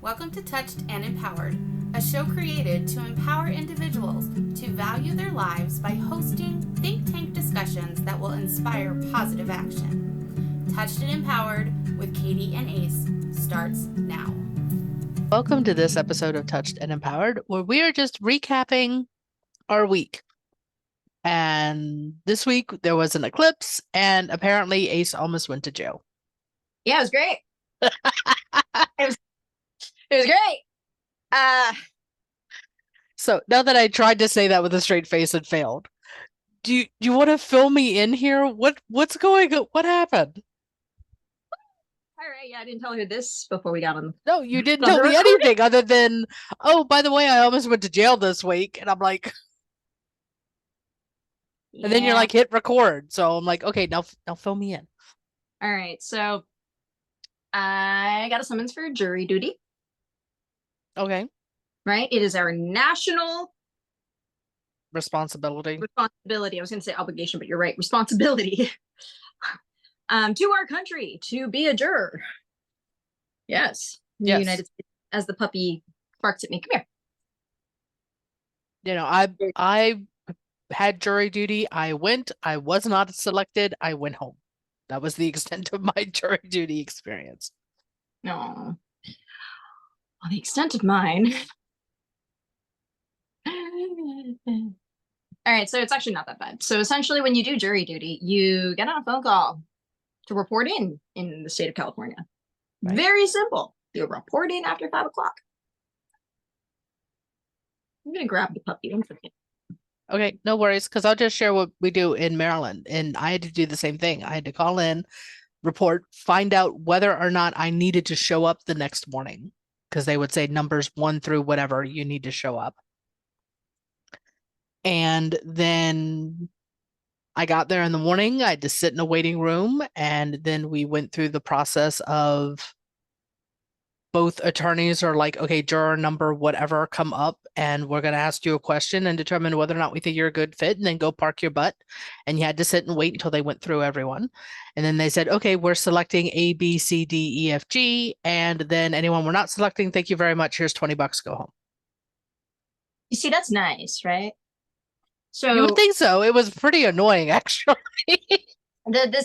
Welcome to Touched and Empowered, a show created to empower individuals to value their lives by hosting think tank discussions that will inspire positive action. Touched and Empowered with Katie and Ace starts now. Welcome to this episode of Touched and Empowered, where we are just recapping our week. And this week there was an eclipse, and apparently Ace almost went to jail. Yeah, it was great. It was great. So now that I tried to say that with a straight face and failed, do you want to fill me in here? What's going on? What happened? All right, yeah, I didn't tell her this before we got on. No, you didn't tell me anything other than, oh, by the way, I almost went to jail this week. And I'm like, and then you're like, hit record. So I'm like, okay, now fill me in. All right, so I got a summons for jury duty. Okay. Right? It is our national responsibility. I was going to say obligation, but you're right. Responsibility to our country to be a juror. Yes. In the United States, as the puppy barks at me. Come here. You know, I had jury duty. I went. I was not selected. I went home. That was the extent of my jury duty experience. No. Well, the extent of mine. All right, so it's actually not that bad. So essentially, when you do jury duty, you get on a phone call to report in the state of California. Right. Very simple. You report in after 5 o'clock. I'm going to grab the puppy. Don't forget. Okay, no worries, because I'll just share what we do in Maryland. And I had to do the same thing. I had to call in, report, find out whether or not I needed to show up the next morning, because they would say numbers 1 through whatever, you need to show up. And then I got there in the morning. I had to sit in a waiting room, and then we went through the process of both attorneys are like, okay, juror number whatever, come up, and we're going to ask you a question and determine whether or not we think you're a good fit, and then go park your butt. And you had to sit and wait until they went through everyone. And then they said, okay, we're selecting A, B, C, D, E, F, G. And then anyone we're not selecting, thank you very much. Here's $20, go home. You see, that's nice, right? So you would think so. It was pretty annoying, actually. The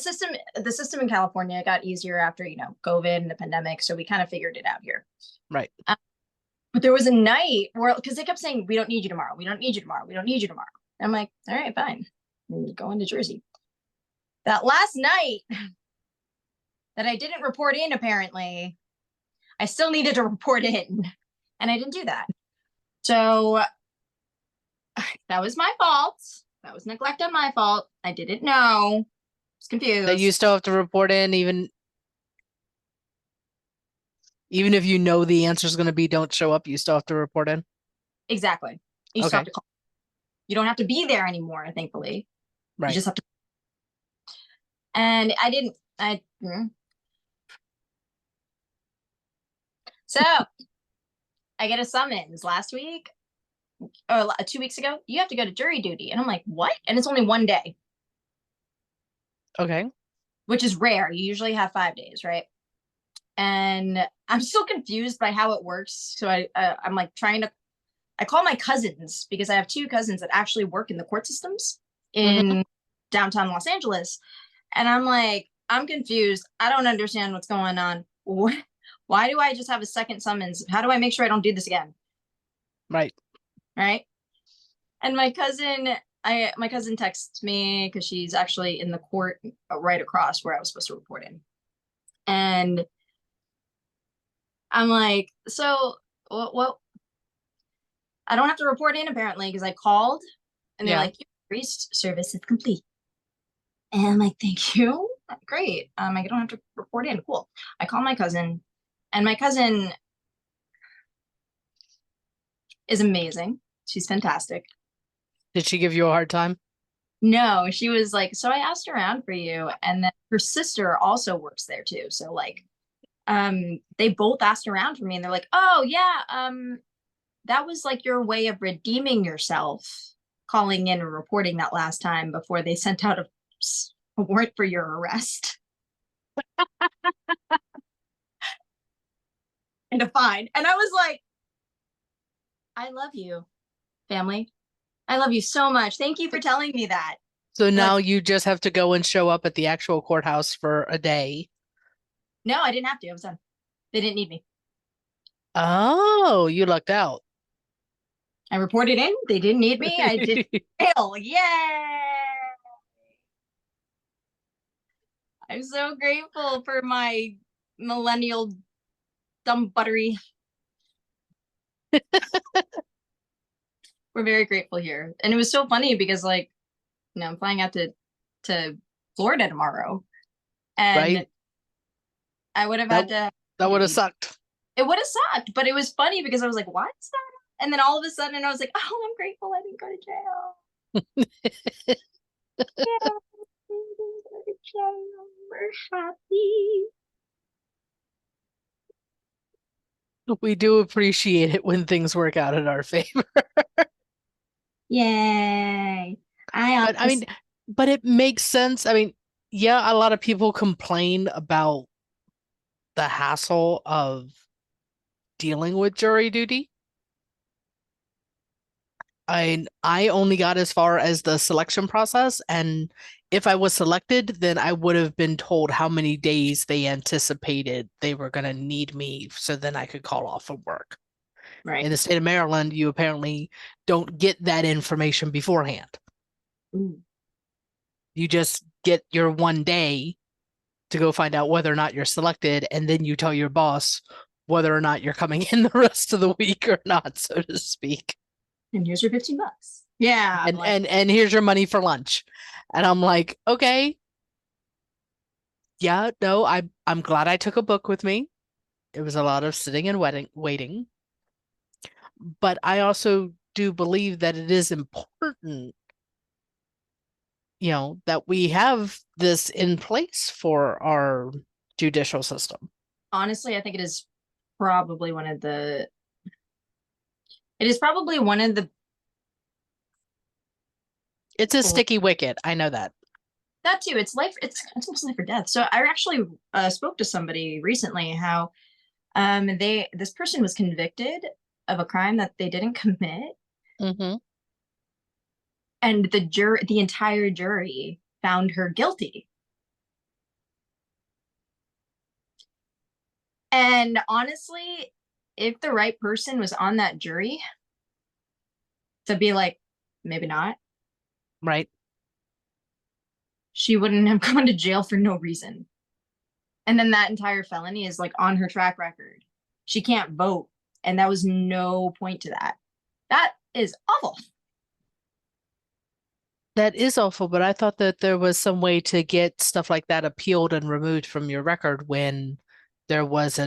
system in California got easier after, COVID and the pandemic. So we kind of figured it out here. Right. But there was a night where, because they kept saying, we don't need you tomorrow. We don't need you tomorrow. We don't need you tomorrow. I'm like, all right, fine. I'm going to Jersey. That last night that I didn't report in, apparently, I still needed to report in. And I didn't do that. So that was my fault. That was neglect on my fault. I didn't know. I was confused. That you still have to report in, even if you know the answer is going to be don't show up, you still have to report in? Exactly. You still have to call. You don't have to be there anymore, thankfully. Right. You just have to. And I didn't. So I get a summons last week. Or 2 weeks ago, you have to go to jury duty. And I'm like, what? And it's only 1 day. Okay. Which is rare. You usually have 5 days, right? And I'm still confused by how it works. So I'm like I call my cousins, because I have 2 cousins that actually work in the court systems in downtown Los Angeles. And I'm like, I'm confused. I don't understand what's going on. Why do I just have a second summons? How do I make sure I don't do this again? Right. Right. And my cousin texts me, because she's actually in the court right across where I was supposed to report in. And I'm like, so what? I don't have to report in, apparently, because I called and they're like, your priest service is complete. And I'm like, thank you. Great. I don't have to report in. Cool. I call my cousin, and my cousin is amazing. She's fantastic. Did she give you a hard time? No, she was like, so I asked around for you. And then her sister also works there too. So like, they both asked around for me, and they're like, oh yeah, that was like your way of redeeming yourself, calling in and reporting that last time before they sent out a warrant for your arrest. and a fine. And I was like, I love you, family. I love you so much. Thank you for telling me that. So now Like, you just have to go and show up at the actual courthouse for a day. no, I didn't have to. I was done. They didn't need me. Oh, you lucked out. I reported in. They didn't need me. I did fail. Yay! I'm so grateful for my millennial dumb buttery. We're very grateful here. And it was so funny because like, I'm flying out to Florida tomorrow. And Right? I would have had to That would have sucked. It would have sucked, but it was funny because I was like, why is that? And then all of a sudden I was like, oh, I'm grateful I didn't go to jail. Yeah, I didn't go to jail. We're happy. We do appreciate it when things work out in our favor. Yay. But I mean, but it makes sense. I mean, yeah, a lot of people complain about the hassle of dealing with jury duty. I only got as far as the selection process, and if I was selected, then I would have been told how many days they anticipated they were going to need me, so then I could call off of work. Right. In the state of Maryland, you apparently don't get that information beforehand. Ooh. You just get your one day to go find out whether or not you're selected, and then you tell your boss whether or not you're coming in the rest of the week or not, so to speak. And here's your $15. Yeah. And here's your money for lunch. And I'm like, okay. Yeah, no, I'm glad I took a book with me. It was a lot of sitting and waiting. But I also do believe that it is important, that we have this in place for our judicial system. Honestly, I think it is probably one of the It's a sticky wicket. I know that. That too. It's almost life or death. So I actually spoke to somebody recently how this person was convicted of a crime that they didn't commit. Mm-hmm. And the entire jury found her guilty. And honestly, if the right person was on that jury to be like, maybe not. Right. She wouldn't have gone to jail for no reason. And then that entire felony is like on her track record. She can't vote. And that was no point to that. That is awful. That is awful, but I thought that there was some way to get stuff like that appealed and removed from your record when there was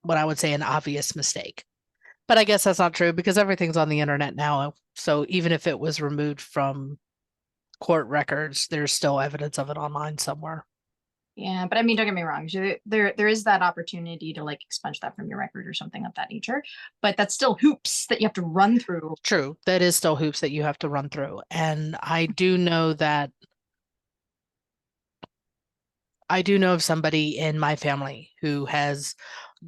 what I would say an obvious mistake. But I guess that's not true because everything's on the internet now. So even if it was removed from court records, there's still evidence of it online somewhere. Yeah, but I mean, don't get me wrong. There is that opportunity to like expunge that from your record or something of that nature. But that's still hoops that you have to run through. True. That is still hoops that you have to run through. And I do know of somebody in my family who has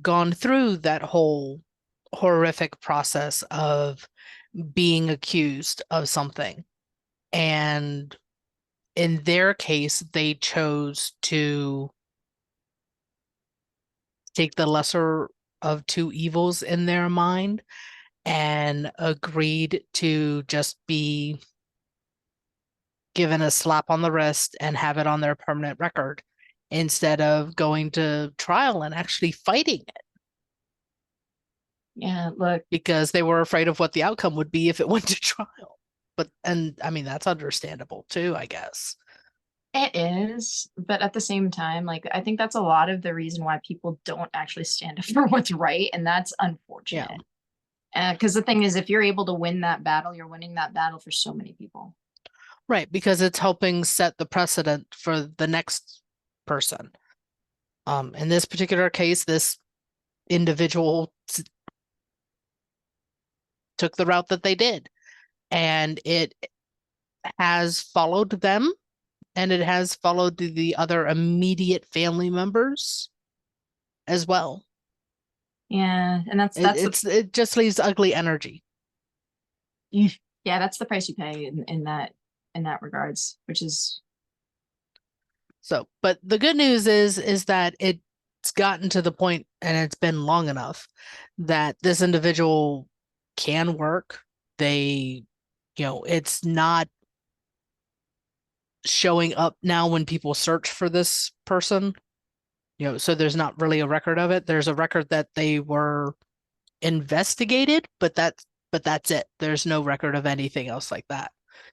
gone through that whole horrific process of being accused of something. And in their case, they chose to take the lesser of two evils in their mind and agreed to just be given a slap on the wrist and have it on their permanent record instead of going to trial and actually fighting it. Yeah, look. Because they were afraid of what the outcome would be if it went to trial. And I mean, that's understandable too, I guess. It is, but at the same time, like I think that's a lot of the reason why people don't actually stand up for what's right, and that's unfortunate. Because the thing is, if you're able to win that battle, you're winning that battle for so many people. Right, because it's helping set the precedent for the next person. In this particular case, this individual took the route that they did, and it has followed them, and it has followed the other immediate family members. as well. Yeah, and It just leaves ugly energy. yeah, that's the price you pay in that regards, which is So, but the good news is that it's gotten to the point, and it's been long enough that this individual can work. They, it's not showing up now when people search for this person. So there's not really a record of it. There's a record that they were investigated, but that's it. There's no record of anything else like that.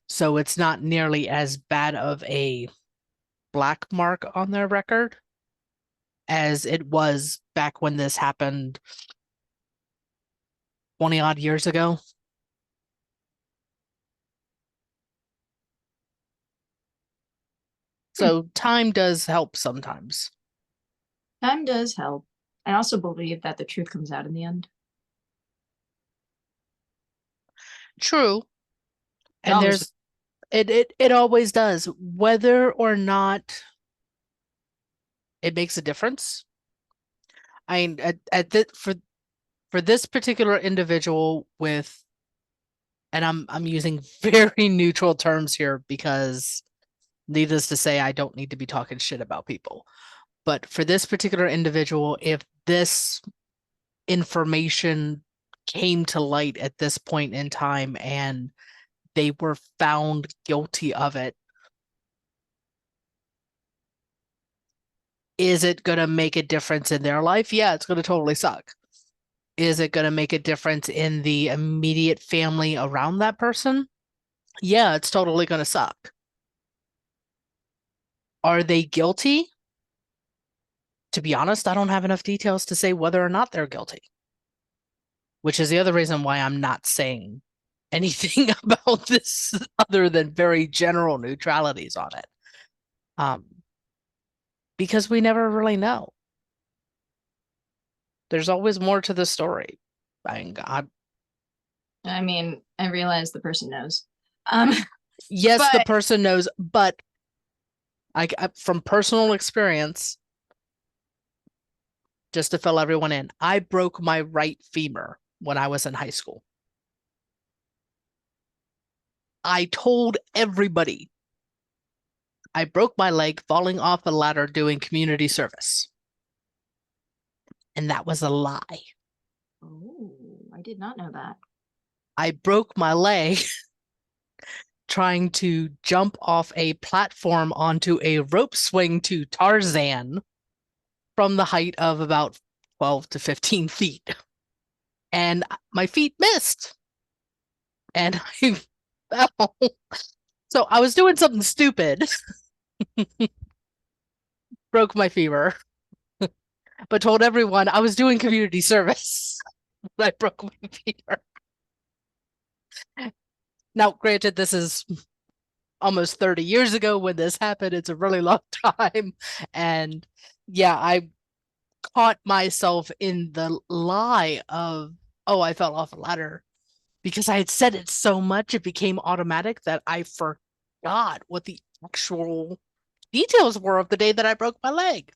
So it's not nearly as bad of a black mark on their record as it was back when this happened 20 odd years ago. So time does help sometimes. time does help. I also believe that the truth comes out in the end. True. And Always. it always does, whether or not it makes a difference. I mean, for this particular individual with, and I'm using very neutral terms here because needless to say, I don't need to be talking shit about people. But for this particular individual, if this information came to light at this point in time and they were found guilty of it, is it going to make a difference in their life? Yeah, it's going to totally suck. Is it going to make a difference in the immediate family around that person? Yeah, it's totally going to suck. Are they guilty? To be honest, I don't have enough details to say whether or not they're guilty, which is the other reason why I'm not saying anything about this other than very general neutralities on it. Because we never really know. There's always more to the story. I realize the person knows. Yes, the person knows, but from personal experience, just to fill everyone in, I broke my right femur when I was in high school. I told everybody I broke my leg falling off a ladder doing community service. And that was a lie. Oh, I did not know that. I broke my leg trying to jump off a platform onto a rope swing to Tarzan from the height of about 12 to 15 feet. And my feet missed. And I fell. So I was doing something stupid. Broke my femur. But told everyone I was doing community service. I broke my femur. Now, granted, this is almost 30 years ago when this happened. It's a really long time. And yeah, I caught myself in the lie of, oh, I fell off a ladder. Because I had said it so much, it became automatic that I forgot what the actual details were of the day that I broke my leg.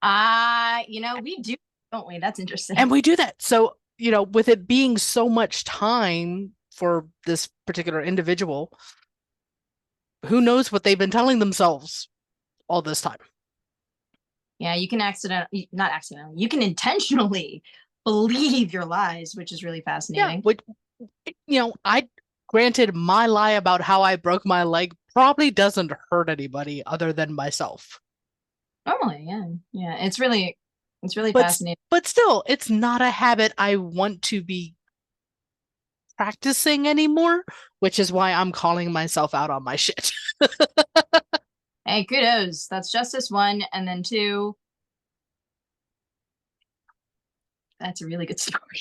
We do, don't we? That's interesting. And we do that. So, with it being so much time for this particular individual, who knows what they've been telling themselves all this time. Yeah, you can not accidentally, you can intentionally believe your lies, which is really fascinating. Yeah, granted, my lie about how I broke my leg probably doesn't hurt anybody other than myself. Normally, yeah. Yeah, it's really fascinating. But still, it's not a habit I want to be practicing anymore, which is why I'm calling myself out on my shit. Hey, kudos. That's justice, one. And then two, that's a really good story.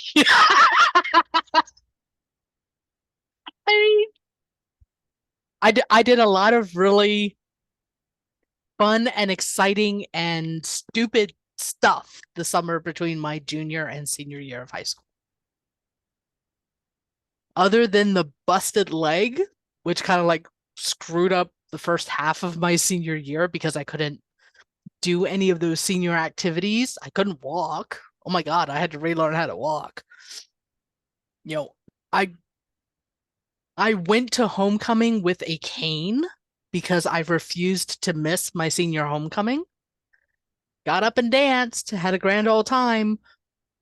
I did a lot of really fun and exciting and stupid stuff the summer between my junior and senior year of high school. Other than the busted leg, which kind of like screwed up the first half of my senior year because I couldn't do any of those senior activities. I couldn't walk. Oh my God, I had to relearn how to walk. You know, I went to homecoming with a cane because I refused to miss my senior homecoming. Got up and danced, had a grand old time,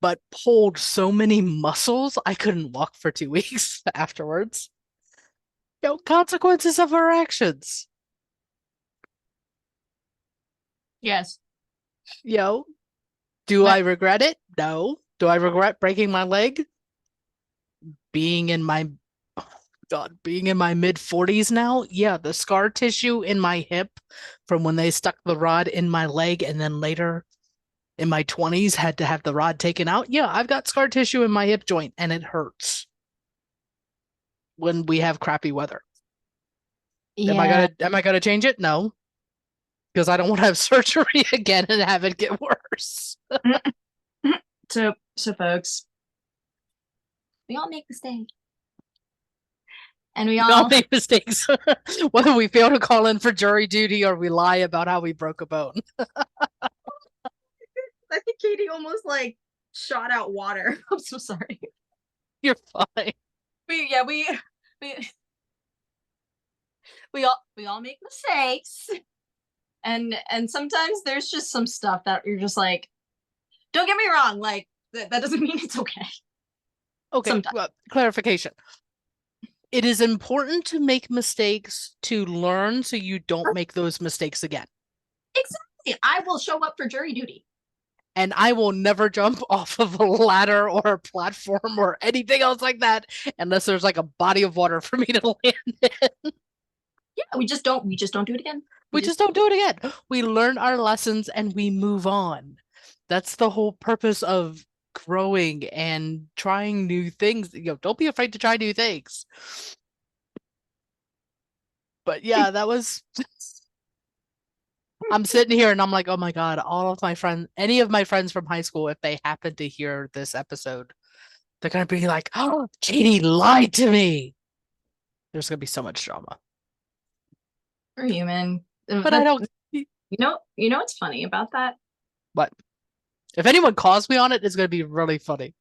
but pulled so many muscles I couldn't walk for 2 weeks afterwards. Consequences of our actions. Yes. Do I regret it? No. Do I regret breaking my leg? Being in my mid 40s now, yeah, the scar tissue in my hip from when they stuck the rod in my leg and then later in my 20s had to have the rod taken out. Yeah, I've got scar tissue in my hip joint and it hurts when we have crappy weather. Am I gonna change it? No. Because I don't want to have surgery again and have it get worse. So folks, we all make mistakes. And we all make mistakes. Whether we fail to call in for jury duty or we lie about how we broke a bone. I think Katie almost like shot out water. I'm so sorry. You're fine. We all make mistakes. And sometimes there's just some stuff that you're just like, don't get me wrong, like that doesn't mean it's okay. Okay, well, clarification. It is important to make mistakes to learn so you don't make those mistakes again. Exactly. I will show up for jury duty. And I will never jump off of a ladder or a platform or anything else like that unless there's like a body of water for me to land in. Yeah, we just don't do it again. We just don't do it again. We learn our lessons and we move on. That's the whole purpose of growing and trying new things. Don't be afraid to try new things. But yeah, that was I'm sitting here and I'm like, oh my God, all of my friends, any of my friends from high school, if they happen to hear this episode, they're gonna be like, oh, Katie lied to me. There's gonna be so much drama. We're human. But I don't you know what's funny about that? What? If anyone calls me on it, it's gonna be really funny.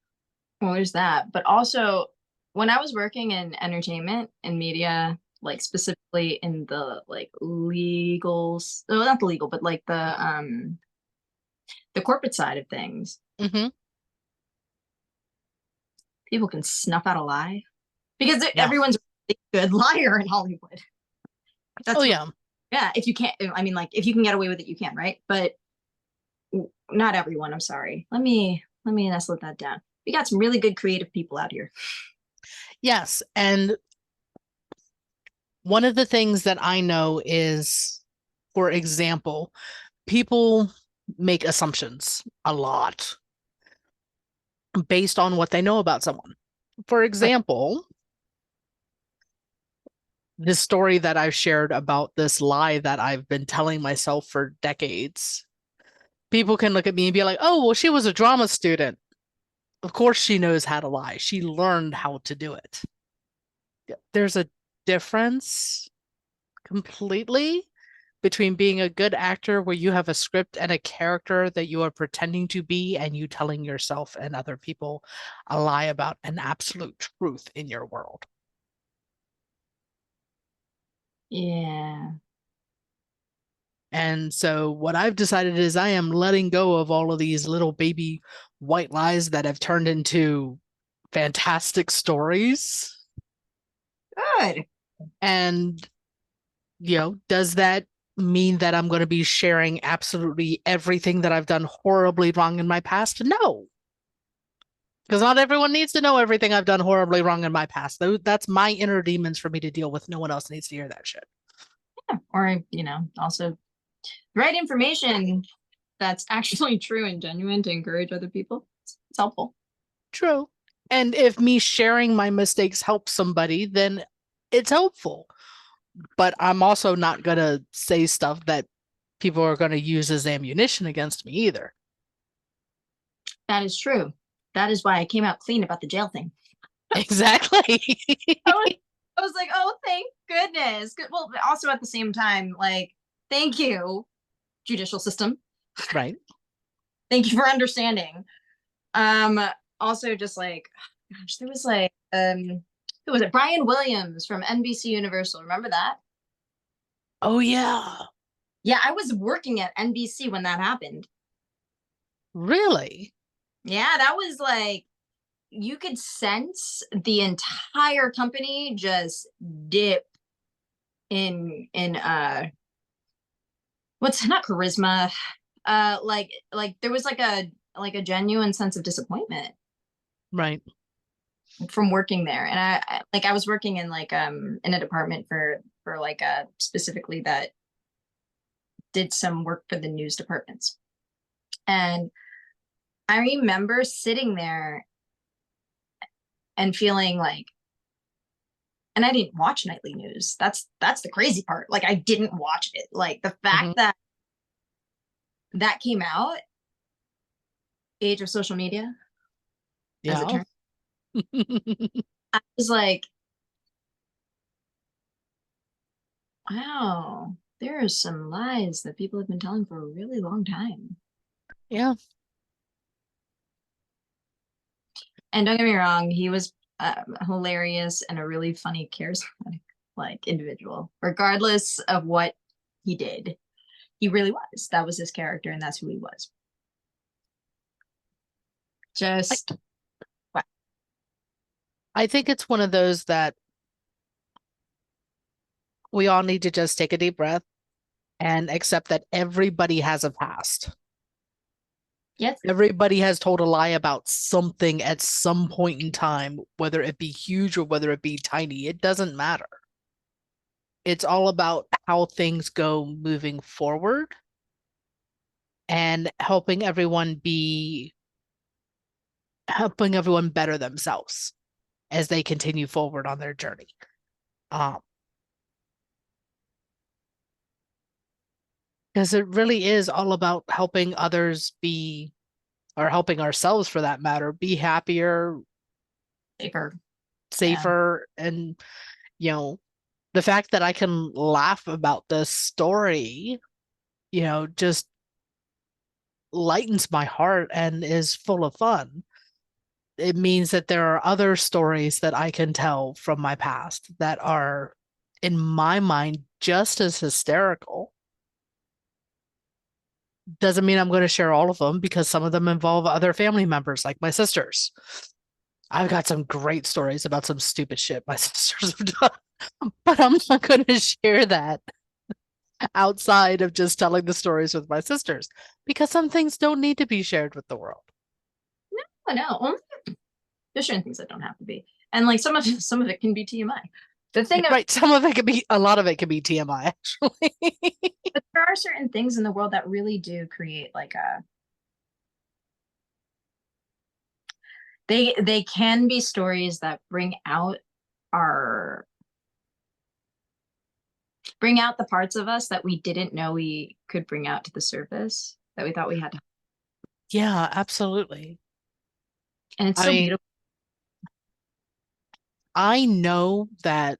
Well, there's that. But also when I was working in entertainment and media, like specifically in the like legals, well, not the legal, but like the corporate side of things. Mm-hmm. People can snuff out a lie because everyone's a really good liar in Hollywood. That's yeah. Yeah, if you can't, I mean, like if you can get away with it, you can, right? But not everyone. I'm sorry. Let me slow that down. We got some really good creative people out here. Yes, and one of the things that I know is, for example, people make assumptions a lot based on what they know about someone. For example, this story that I've shared about this lie that I've been telling myself for decades. People can look at me and be like, oh, well, she was a drama student. Of course she knows how to lie. She learned how to do it. There's a difference completely between being a good actor where you have a script and a character that you are pretending to be and you telling yourself and other people a lie about an absolute truth in your world. Yeah. And so what I've decided is I am letting go of all of these little baby white lies that have turned into fantastic stories. Good. And, does that mean that I'm going to be sharing absolutely everything that I've done horribly wrong in my past? No. Because not everyone needs to know everything I've done horribly wrong in my past. That's my inner demons for me to deal with. No one else needs to hear that shit. Yeah. Or, also right information that's actually true and genuine to encourage other people. It's helpful. True. And if me sharing my mistakes helps somebody, then it's helpful. But I'm also not going to say stuff that people are going to use as ammunition against me either. That is true. That is why I came out clean about the jail thing. Exactly. I was like, oh, thank goodness. Well, also at the same time, like, thank you, judicial system, Right. Thank you for understanding. Also just like, gosh, there was like, who was it? Brian Williams from NBC Universal. Remember that? Oh yeah. Yeah, I was working at NBC when that happened. Really? Yeah, that was like, you could sense the entire company just dip in what's not charisma, like there was like a genuine sense of disappointment Right. from working there. And I was working in like in a department for like specifically that did some work for the news departments. And I remember sitting there and feeling like, and I didn't watch nightly news. That's the crazy part. Like I didn't watch it. Like the fact that that came out, age of social media, as it Yeah. turned, I was like, wow, there are some lies that people have been telling for a really long time. Yeah. And don't get me wrong, he was hilarious and a really funny, charismatic, like individual, regardless of what he did. He really was. That was his character, and that's who he was. Just I think it's one of those that we all need to just take a deep breath and accept that everybody has a past. yes, Everybody has told a lie about something at some point in time, whether it be huge or whether it be tiny. It doesn't matter. It's all about how things go moving forward and helping everyone better themselves as they continue forward on their journey. Because it really is all about helping others be, or helping ourselves for that matter, be happier, safer. Yeah. safer, and the fact that I can laugh about this story, just lightens my heart and is full of fun. It means that there are other stories that I can tell from my past that are, in my mind, just as hysterical. Doesn't mean I'm going to share all of them because some of them involve other family members, like my sisters. I've got some great stories about some stupid shit my sisters have done, but I'm not going to share that outside of just telling the stories with my sisters because some things don't need to be shared with the world. No, no. There's certain things that don't have to be, and like some of it can be TMI. The thing, Right? Some of it could be, a lot of it can be TMI, actually. but there are certain things in the world that really do create like they can be stories that our bring out the parts of us that we didn't know we could bring out to the surface, that we thought we had to. Yeah, absolutely. And it's I so mean, beautiful. I know that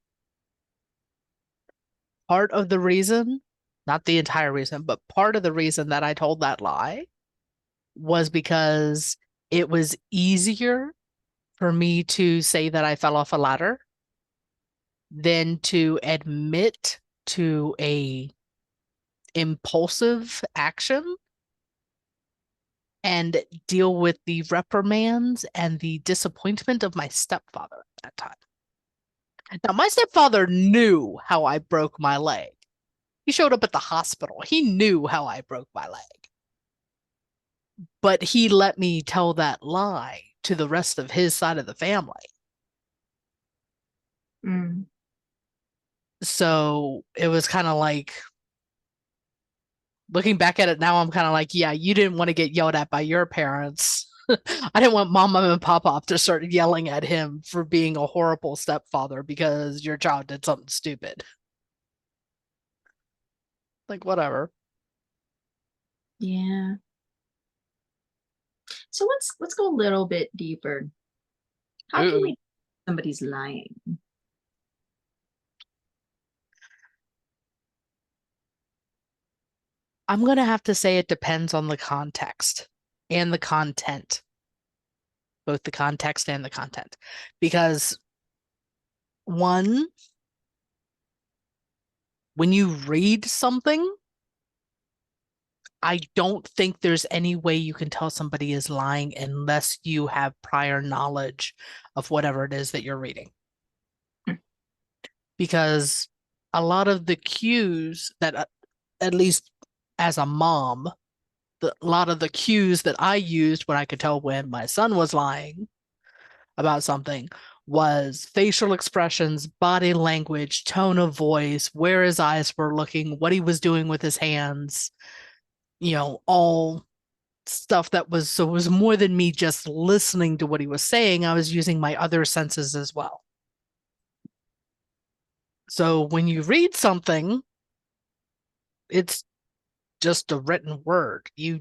part of the reason, not the entire reason, but part of the reason that I told that lie was because it was easier for me to say that I fell off a ladder than to admit to a impulsive action and deal with the reprimands and the disappointment of my stepfather at that time. Now, my stepfather knew how I broke my leg. He showed up at the hospital. He knew how I broke my leg. But he let me tell that lie to the rest of his side of the family. Mm. So it was kind of like, looking back at it now, I'm kind of like, yeah, you didn't want to get yelled at by your parents. I didn't want mom and pop to start yelling at him for being a horrible stepfather because your child did something stupid. Like, whatever. Yeah. So let's go a little bit deeper. How can Ooh. we somebody's lying? I'm going to have to say it depends on the context and the content, both the context and the content. Because one, when you read something, I don't think there's any way you can tell somebody is lying unless you have prior knowledge of whatever it is that you're reading. Hmm. Because a lot of the cues that, at least as a mom, a lot of the cues that I used when I could tell when my son was lying about something was facial expressions, body language, tone of voice, where his eyes were looking, what he was doing with his hands, all stuff that was, so it was more than me just listening to what he was saying. I was using my other senses as well. So when you read something, it's just a written word. You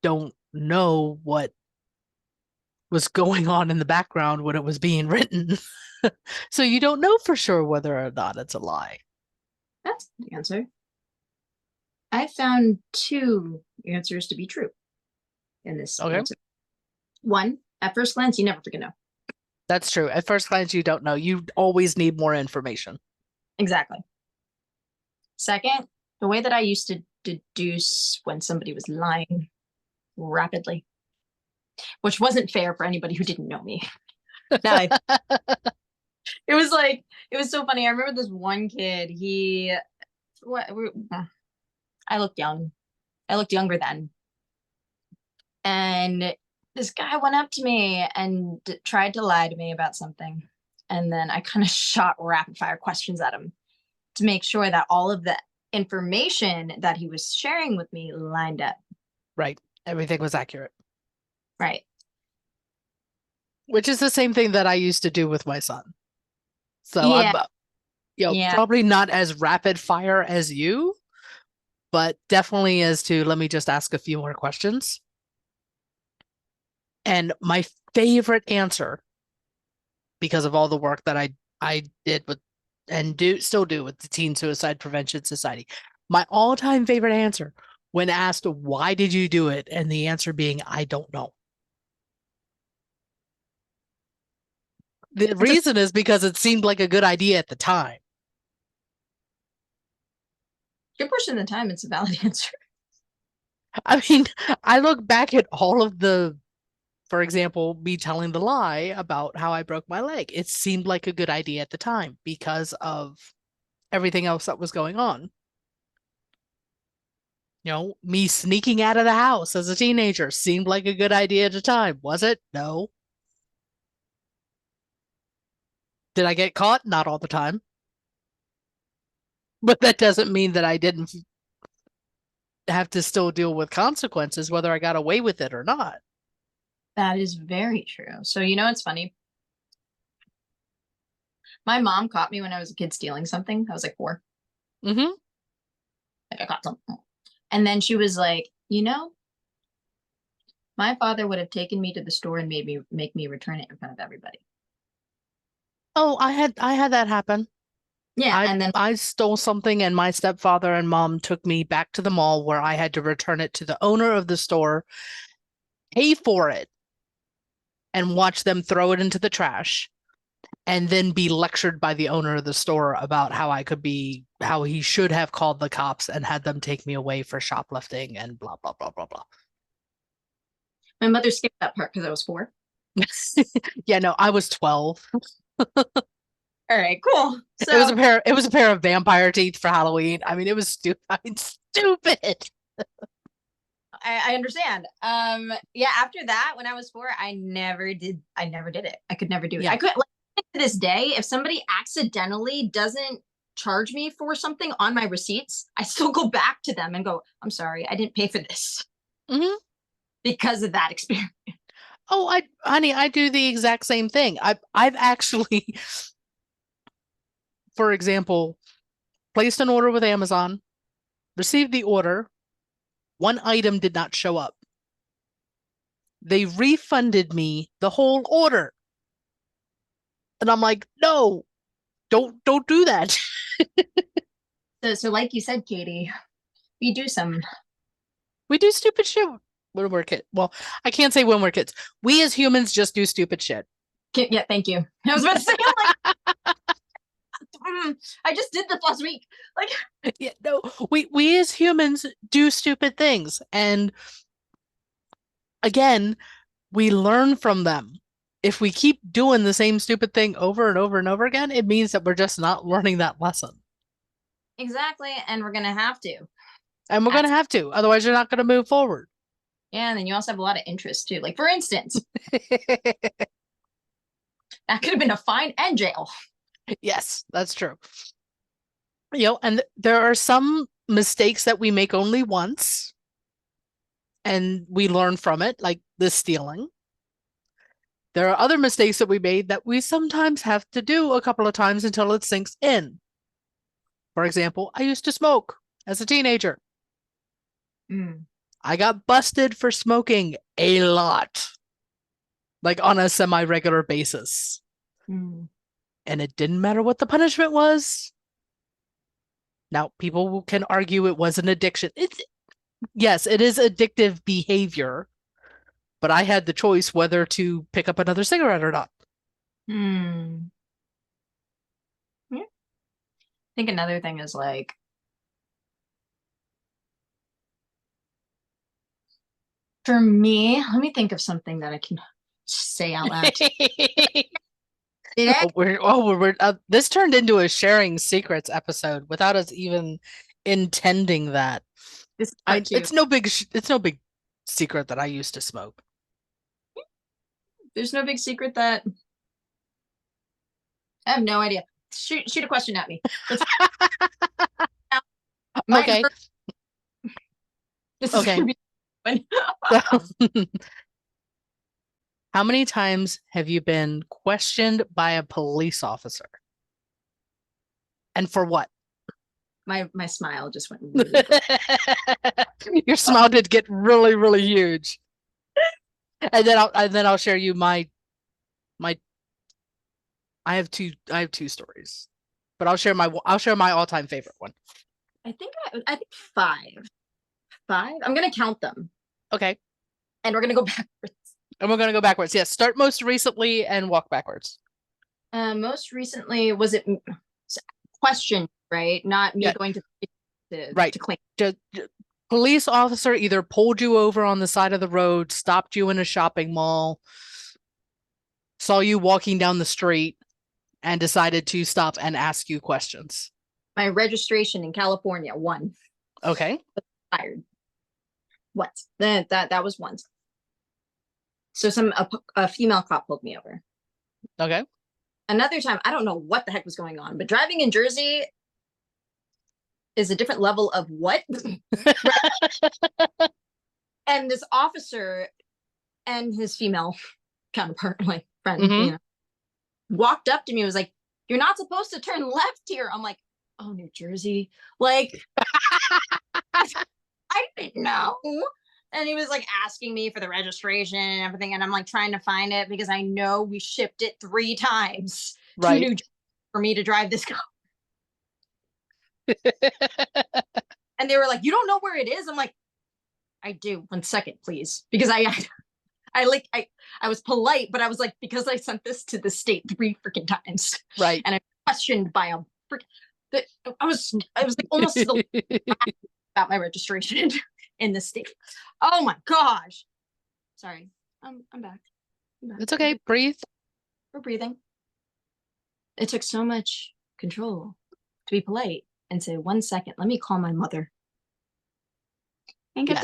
don't know what was going on in the background when it was being written. So you don't know for sure whether or not it's a lie. That's the answer. I found two answers to be true in this Okay. answer. One, at first glance, you never freaking know. That's true. At first glance, you don't know. You always need more information. Exactly. Second, the way that I used to deduce when somebody was lying rapidly, which wasn't fair for anybody who didn't know me. Now it was so funny. I remember this one kid, I looked young. I looked younger then. And this guy went up to me and tried to lie to me about something. And then I kind of shot rapid fire questions at him to make sure that all of the information that he was sharing with me lined up. Right. Everything was accurate. Right. Which is the same thing that I used to do with my son. So Yeah. I'm, probably not as rapid fire as you, but definitely as to let me just ask a few more questions. And my favorite answer, because of all the work that I did with and still do with the Teen Suicide Prevention Society, my all-time favorite answer when asked why did you do it, and the answer being I don't know. The reason is because it seemed like a good idea at the time. You're pushing the time. It's a valid answer. I mean, I look back at all of the, for example, me telling the lie about how I broke my leg. It seemed like a good idea at the time because of everything else that was going on. Me sneaking out of the house as a teenager seemed like a good idea at the time. Was it? No. Did I get caught? Not all the time. But that doesn't mean that I didn't have to still deal with consequences, whether I got away with it or not. That is very true. So, it's funny. My mom caught me when I was a kid stealing something. I was like 4. Mm-hmm. Like I caught something. And then she was like, my father would have taken me to the store and make me return it in front of everybody. Oh, I had that happen. Yeah, and then I stole something and my stepfather and mom took me back to the mall where I had to return it to the owner of the store, pay for it, and watch them throw it into the trash, and then be lectured by the owner of the store about how he should have called the cops and had them take me away for shoplifting and blah, blah, blah, blah, blah. my mother skipped that part because I was 4. Yeah, no, I was 12. All right, cool. So It was a pair of vampire teeth for Halloween. I mean, it was stupid. I mean, stupid. I understand. Yeah, after that, when I was 4, I never did it. I could never do it. Yeah. I could, like, to this day, if somebody accidentally doesn't charge me for something on my receipts, I still go back to them and go, I'm sorry, I didn't pay for this. Mm-hmm. Because of that experience. Oh, honey, I do the exact same thing. I've actually, for example, placed an order with Amazon, received the order, one item did not show up. They refunded me the whole order. And I'm like, no, don't do that. So like you said, Katie, we do some We do stupid shit when we're kids. Well, I can't say when we're kids. We as humans just do stupid shit. Yeah, thank you. I was about to say, I just did this last week. Like, Yeah, no, we as humans do stupid things, and again, we learn from them. If we keep doing the same stupid thing over and over and over again, it means that we're just not learning that lesson. exactly, and we're gonna have to. And we're going to have to, otherwise you're not going to move forward. Yeah, and then you also have a lot of interest too. Like, for instance, that could have been a fine and jail. Yes, that's true. And there are some mistakes that we make only once and we learn from it, like the stealing. There are other mistakes that we made that we sometimes have to do a couple of times until it sinks in. For example, I used to smoke as a teenager. I got busted for smoking a lot, like on a semi-regular basis. And it didn't matter what the punishment was. Now, people can argue it was an addiction. Yes, it is addictive behavior, but I had the choice whether to pick up another cigarette or not. Yeah. I think another thing is like, for me, let me think of something that I can say out loud. This turned into a sharing secrets episode without us even intending that. It's no big secret that I used to smoke. There's no big secret that I have no idea. Shoot a question at me. Okay. This Okay. is be How many times have you been questioned by a police officer? And for what? My smile just went really big. Your smile did get really, really huge. And then I'll share you my I have two stories. But I'll share my all-time favorite one. I think five. I'm gonna count them. Okay. And we're gonna go backwards. Yes, start most recently and walk backwards. Most recently, was it question, right? Not me going to claim. Police officer either pulled you over on the side of the road, stopped you in a shopping mall, saw you walking down the street, and decided to stop and ask you questions. My registration in California, one. Okay. Tired. What? That was once. So a female cop pulled me over. Okay. Another time, I don't know what the heck was going on, but driving in Jersey is a different level of what? And this officer and his female counterpart, like friend, walked up to me and was like, "You're not supposed to turn left here." I'm like, "Oh, New Jersey." Like, I didn't know. And he was like asking me for the registration and everything. And I'm like trying to find it because I know we shipped it 3 times to New Jersey for me to drive this car. And they were like, "You don't know where it is?" I'm like, "I do. 1 second, please." Because I was polite, but I was like, because I sent this to the state 3 freaking times. Right. And I'm questioned by I was like almost about my registration in the state. Oh my gosh. Sorry. I'm back. It's okay. Breathe. We're breathing. It took so much control to be polite and say, 1 second, let me call my mother. And get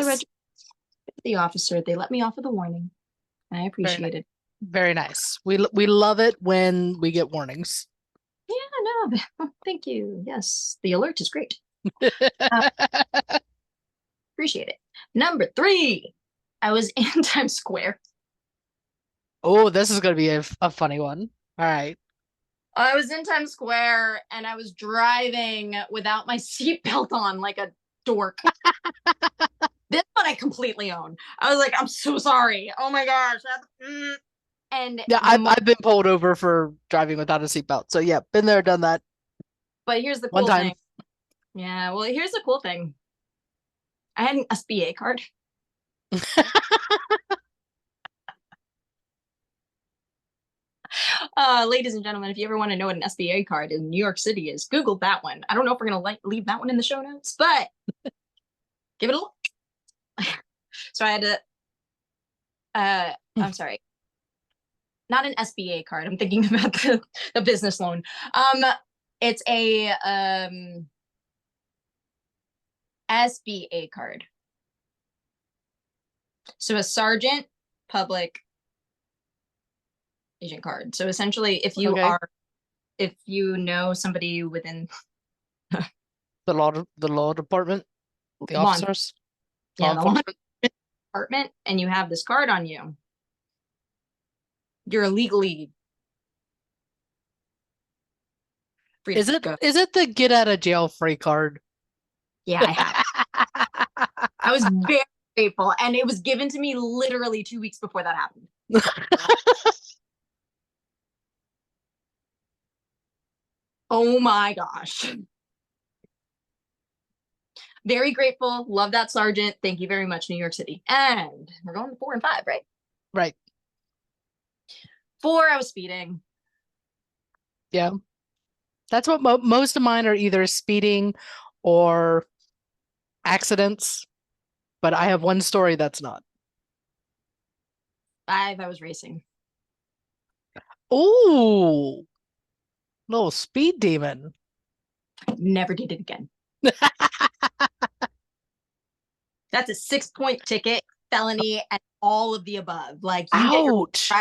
the officer. They let me off with a warning. I appreciate it. Very nice. We love it when we get warnings. Yeah, no, thank you. Yes, the alert is great. Appreciate it. Number 3, I was in Times Square. Oh, this is going to be a funny one. All right. I was in Times Square and I was driving without my seatbelt on like a dork. This one I completely own. I was like, "I'm so sorry. Oh my gosh." And yeah, I've been pulled over for driving without a seatbelt. So yeah, been there, done that. But here's the cool thing. Yeah, well, here's the cool thing. I had an SBA card. Ladies and gentlemen, if you ever want to know what an SBA card in New York City is, Google that one. I don't know if we're gonna leave that one in the show notes, but give it a look. So I had to. I'm sorry, not an SBA card. I'm thinking about the business loan. It's a SBA card. So a sergeant public agent card. So essentially, if you Okay. if you know somebody within The law department, the law, officers, yeah, law the law enforcement. department, and you have this card on you, you're legally free Is to it go. is it the get out of jail free card? Yeah, I have. I was very grateful, and it was given to me literally 2 weeks before that happened. Oh my gosh. Very grateful. Love that sergeant. Thank you very much, New York City. And we're going to 4 and 5, right? Right. 4, I was speeding. Yeah. That's what most of mine are, either speeding or accidents. But I have one story that's not. 5, I was racing. Ooh, little speed demon. Never did it again. That's a 6-point ticket, felony, and all of the above. Like, you get your Ouch.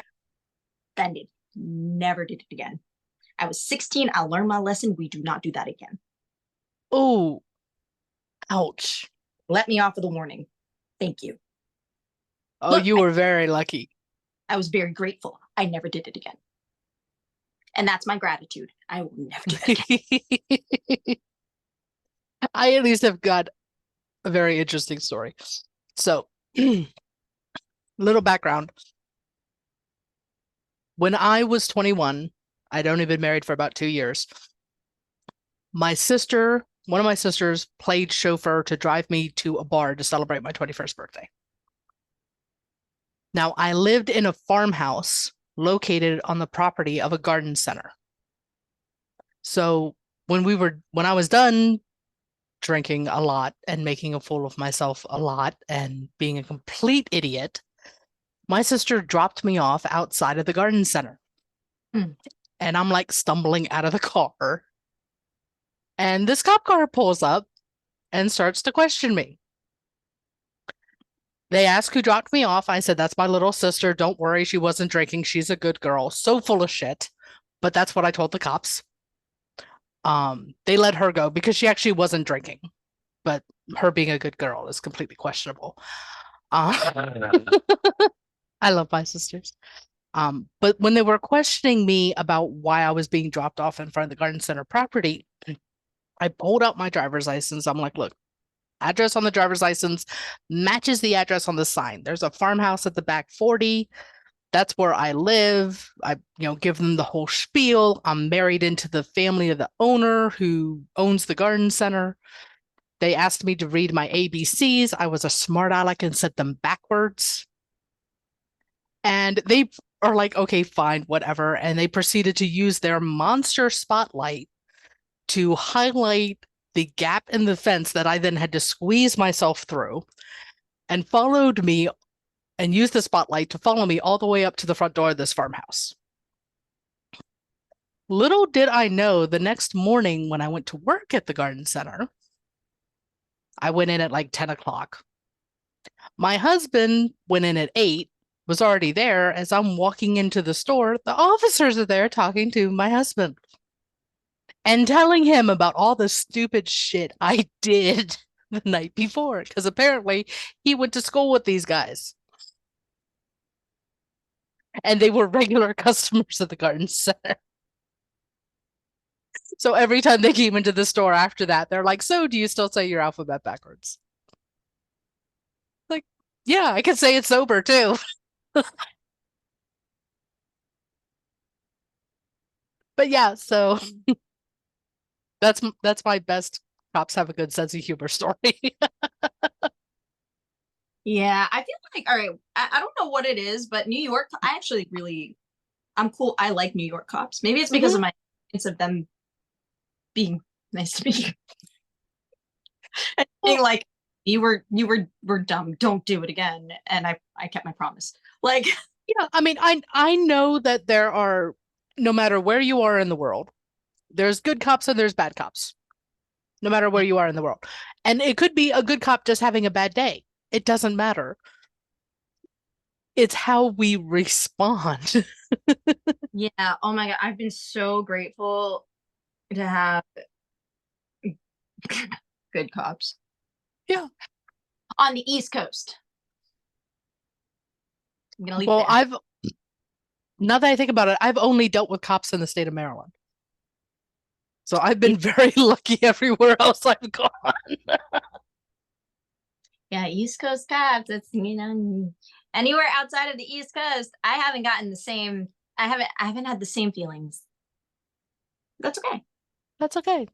suspended. Never did it again. I was 16. I learned my lesson. We do not do that again. Ooh. Ouch. Let me off with a warning. Thank you. Oh, Look, you were very lucky. I was very grateful. I never did it again. And that's my gratitude. I will never do that again. I at least have got a very interesting story. So, little background. When I was 21, I'd only been married for about 2 years. One of my sisters played chauffeur to drive me to a bar to celebrate my 21st birthday. Now, I lived in a farmhouse located on the property of a garden center. So when I was done drinking a lot and making a fool of myself a lot and being a complete idiot, my sister dropped me off outside of the garden center. And I'm like stumbling out of the car. And this cop car pulls up and starts to question me. They ask who dropped me off. I said, that's my little sister. Don't worry, she wasn't drinking. She's a good girl. So full of shit. But that's what I told the cops. They let her go because she actually wasn't drinking. But her being a good girl is completely questionable. I love my sisters. But when they were questioning me about why I was being dropped off in front of the garden center property, I pulled out my driver's license. I'm like, look, address on the driver's license matches the address on the sign. There's a farmhouse at the back 40. That's where I live. I, give them the whole spiel. I'm married into the family of the owner who owns the garden center. They asked me to read my ABCs. I was a smart aleck and said them backwards. And they are like, okay, fine, whatever. And they proceeded to use their monster spotlight to highlight the gap in the fence that I then had to squeeze myself through, and followed me and used the spotlight to follow me all the way up to the front door of this farmhouse. Little did I know, the next morning when I went to work at the garden center, I went in at like 10 o'clock. My husband went in at 8, was already there. As I'm walking into the store, the officers are there talking to my husband and telling him about all the stupid shit I did the night before, because apparently he went to school with these guys. And they were regular customers at the garden center. So every time they came into the store after that, they're like, so do you still say your alphabet backwards? Like, yeah, I can say it sober too. But yeah, so that's my best cops have a good sense of humor story. Yeah, I feel like, all right, I don't know what it is, but New York, I actually really, I'm cool. I like New York cops. Maybe it's because of my experience of them being nice to me. And being like, were dumb. Don't do it again. And I kept my promise. Like, Yeah, I mean, I know that there are, no matter where you are in the world, there's good cops and there's bad cops, no matter where you are in the world. And it could be a good cop just having a bad day. It doesn't matter. It's how we respond. yeah, oh my God, I've been so grateful to have good cops. Yeah. On the East Coast. I'm gonna leave Well, it there. now that I think about it, I've only dealt with cops in the state of Maryland. So I've been very lucky everywhere else I've gone. Yeah, East Coast cops. That's, you know, anywhere outside of the East Coast, I haven't gotten the same. I haven't had the same feelings. That's okay. That's okay.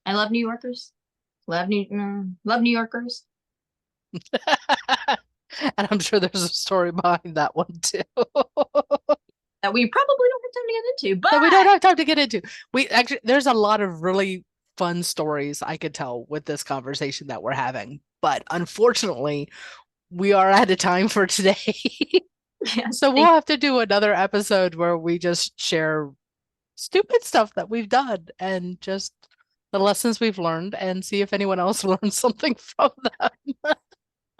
I love New Yorkers. Love New Yorkers. And I'm sure there's a story behind that one too. That we probably don't have time to get into, but That we don't have time to get into. We actually, there's a lot of really fun stories I could tell with this conversation that we're having. But unfortunately, we are out of time for today. yeah, So we'll have to do another episode where we just share stupid stuff that we've done and just the lessons we've learned and see if anyone else learns something from them.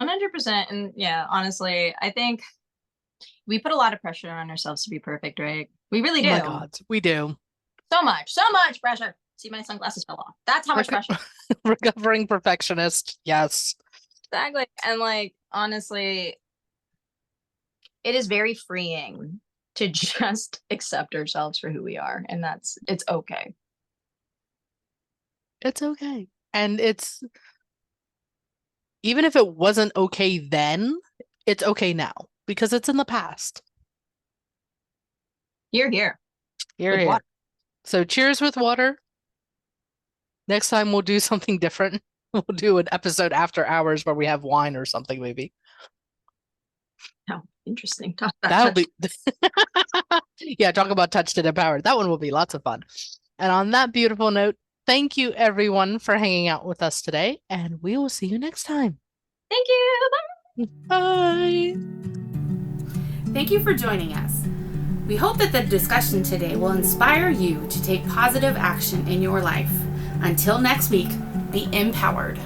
100%. And yeah, honestly, I think we put a lot of pressure on ourselves to be perfect, right? We really do. Oh my God, we do. So much pressure. See, my sunglasses fell off. That's how much pressure. Recovering perfectionist. Yes. Exactly. And like, honestly, it is very freeing to just accept ourselves for who we are. And it's okay. It's okay. And it's, even if it wasn't okay then, it's okay now because it's in the past. You're here. You're With here. water. So cheers with water. Next time we'll do something different. We'll do an episode after hours where we have wine or something, maybe. Oh, interesting. Talk about That'll touch. be yeah, talk about touched and empowered. That one will be lots of fun. And on that beautiful note, thank you everyone for hanging out with us today, and we will see you next time. Thank you. Bye. Bye. Thank you for joining us. We hope that the discussion today will inspire you to take positive action in your life. Until next week, be empowered.